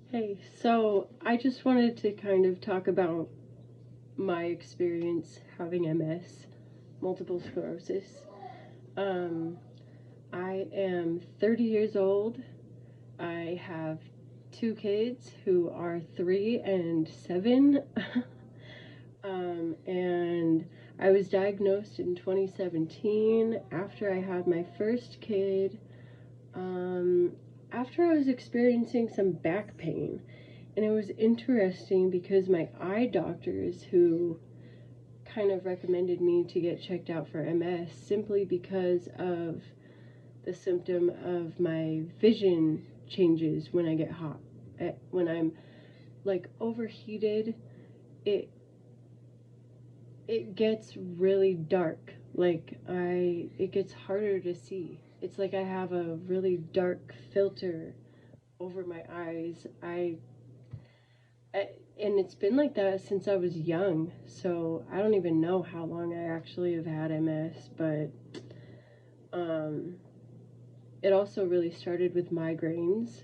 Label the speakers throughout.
Speaker 1: Hey, so I just wanted to kind of talk about my experience having MS, multiple sclerosis. Um, I am 30 years old. I have two kids who are 3 and 7. And I was diagnosed in 2017 after I had my first kid. Um, After I was experiencing some back pain. And it was interesting because my eye doctors, who kind of recommended me to get checked out for MS simply because of the symptom of my vision changes when I get hot. When I'm like overheated, it it gets really dark. It gets harder to see. It's like I have a really dark filter over my eyes. And it's been like that since I was young, so I don't even know how long I actually have had MS, but um, it also really started with migraines.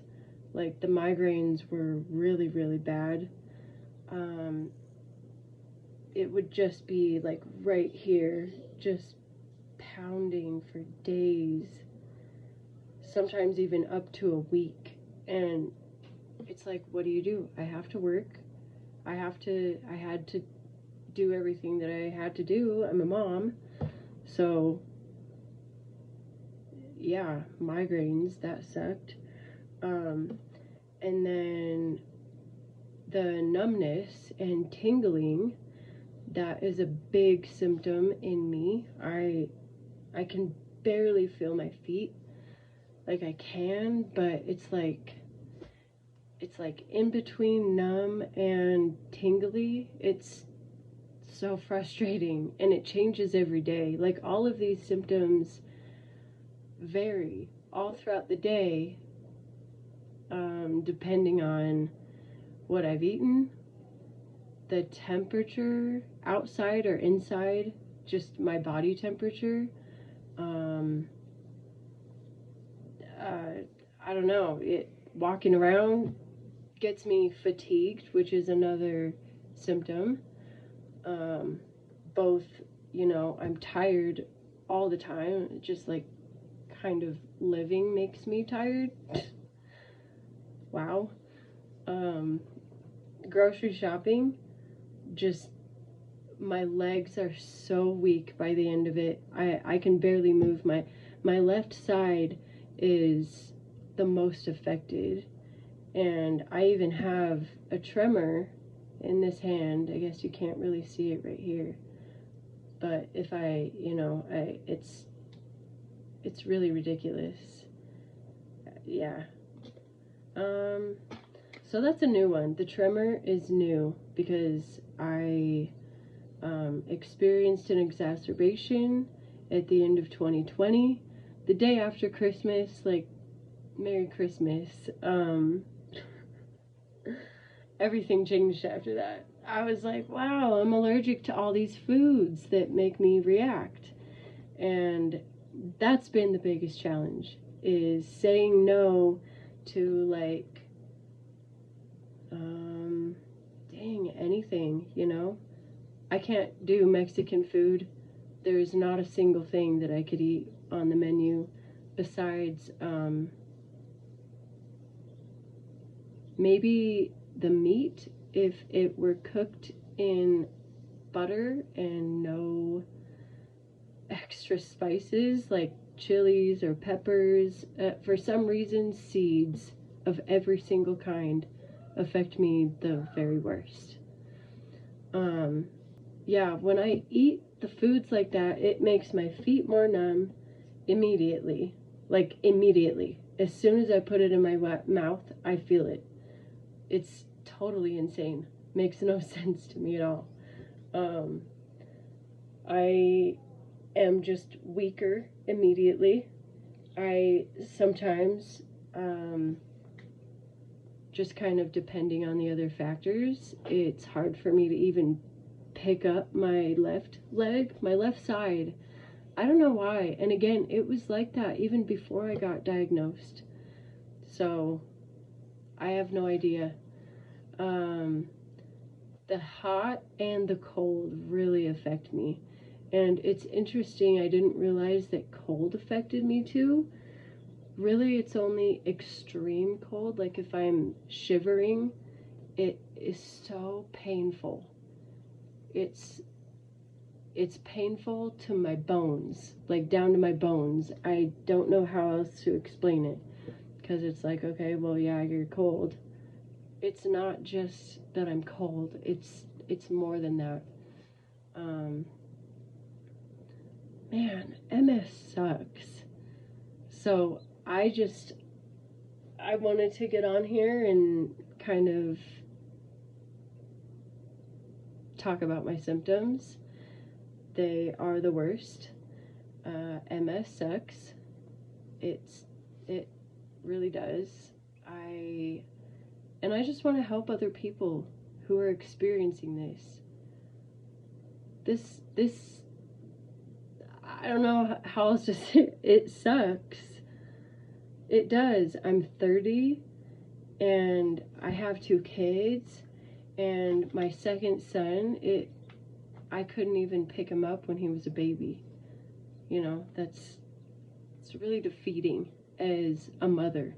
Speaker 1: Like, the migraines were really, really bad. Um, it would just be like right here, just pounding for days, sometimes even up to a week. And it's like, what do? I have to work. I had to do everything that I had to do. I'm a mom. So, yeah, migraines, that sucked. And then the numbness and tingling, that is a big symptom in me. I can barely feel my feet. Like, I can, but it's like in between numb and tingly. It's so frustrating, and it changes every day. Like, all of these symptoms vary all throughout the day, depending on what I've eaten, the temperature outside or inside, just my body temperature. um, I don't know, walking around gets me fatigued, which is another symptom. Both, I'm tired all the time, just like kind of living makes me tired. Wow. Um, Grocery shopping, just my legs are so weak by the end of it. I can barely move. My left side is the most affected, and I even have a tremor in this hand. I guess you can't really see it right here, but if it's really ridiculous. Yeah. So that's a new one. The tremor is new because I experienced an exacerbation at the end of 2020, the day after Christmas. Like, Merry Christmas. Everything changed after that. I was like, wow, I'm allergic to all these foods that make me react. And that's been the biggest challenge, is saying no to, like, dang, anything, I can't do Mexican food. There's not a single thing that I could eat on the menu besides maybe the meat, if it were cooked in butter and no extra spices like chilies or peppers. For some reason, seeds of every single kind affect me the very worst. Yeah, when I eat the foods like that, it makes my feet more numb immediately. Like, immediately. As soon as I put it in my mouth, I feel it. It's totally insane. Makes no sense to me at all. I am just weaker immediately. I sometimes, just kind of depending on the other factors, it's hard for me to even pick up my left leg, my left side. I don't know why. And again, it was like that even before I got diagnosed. So I have no idea. The hot and the cold really affect me. And it's interesting, I didn't realize that cold affected me too. Really, it's only extreme cold. Like if I'm shivering, it is so painful. It's painful to my bones, like down to my bones. I don't know how else to explain it, because it's like, okay, well, yeah, you're cold. It's not just that I'm cold. It's more than that. Man, MS sucks. So I wanted to get on here and kind of talk about my symptoms. They are the worst. MS sucks. It really does. I just want to help other people who are experiencing this. This I don't know how else to say it. It sucks. It does. I'm 30 and I have 2 kids, and my second son, I couldn't even pick him up when he was a baby. You know, it's really defeating as a mother.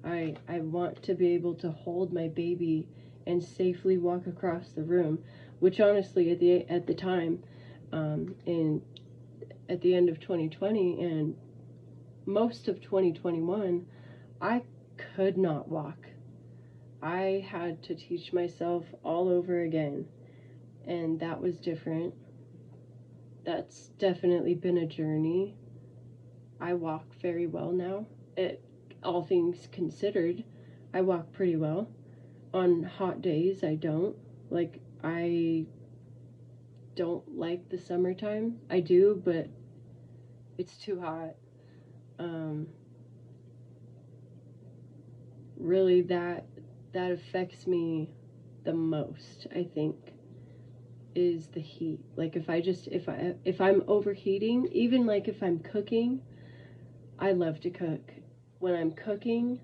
Speaker 1: I want to be able to hold my baby and safely walk across the room, which honestly at the time, at the end of 2020 and most of 2021, I could not walk. I had to teach myself all over again, and that was different. That's definitely been a journey. I walk very well now. All things considered, I walk pretty well. On hot days, I don't. Like, I don't like the summertime. I do, but it's too hot. Really, that affects me the most, I think, is the heat. Like if I'm overheating, even like if I'm cooking, I love to cook. When I'm cooking,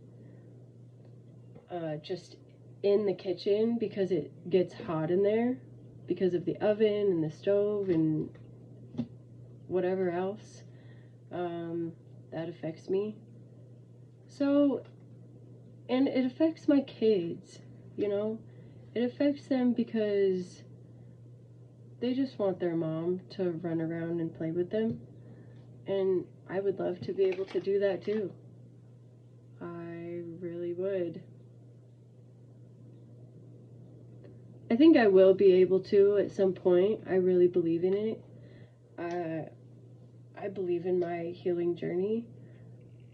Speaker 1: just in the kitchen, because it gets hot in there because of the oven and the stove and whatever else, that affects me. So, and it affects my kids, you know? It affects them because they just want their mom to run around and play with them. And I would love to be able to do that too. I really would. I think I will be able to at some point. I really believe in it. I believe in my healing journey.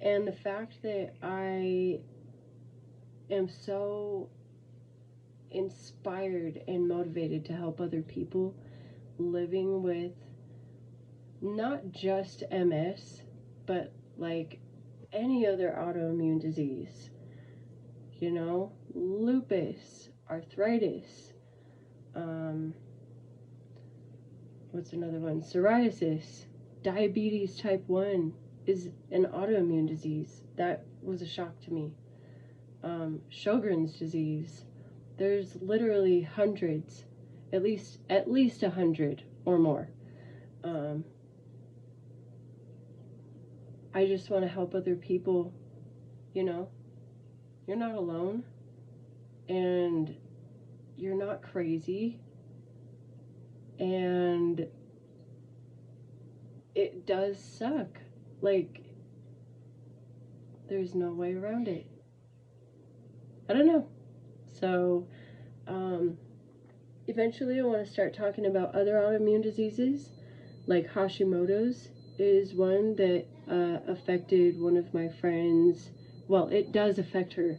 Speaker 1: And the fact that I am so inspired and motivated to help other people living with not just MS, but like any other autoimmune disease, you know, lupus, arthritis, what's another one? Psoriasis, diabetes type 1 is an autoimmune disease. That was a shock to me. Sjogren's disease. There's literally hundreds, at least 100 or more. I just want to help other people, you know. You're not alone, and you're not crazy, and it does suck. Like, there's no way around it. I don't know. So, eventually I want to start talking about other autoimmune diseases, like Hashimoto's is one that affected one of my friends. Well, it does affect her.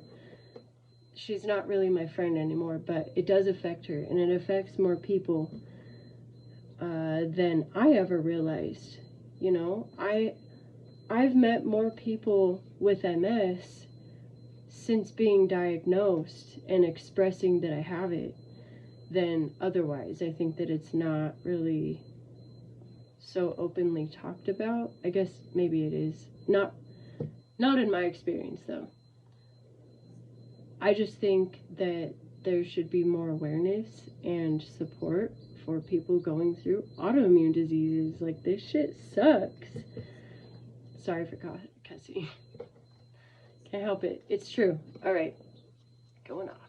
Speaker 1: She's not really my friend anymore, but it does affect her, and it affects more people than I ever realized. You know, I've met more people with MS since being diagnosed and expressing that I have it than otherwise. I think that it's not really so openly talked about. I guess maybe it is. Not in my experience, though. I just think that there should be more awareness and support for people going through autoimmune diseases. Like, this shit sucks. Sorry for cussing. Can't help it. It's true. All right. Going off.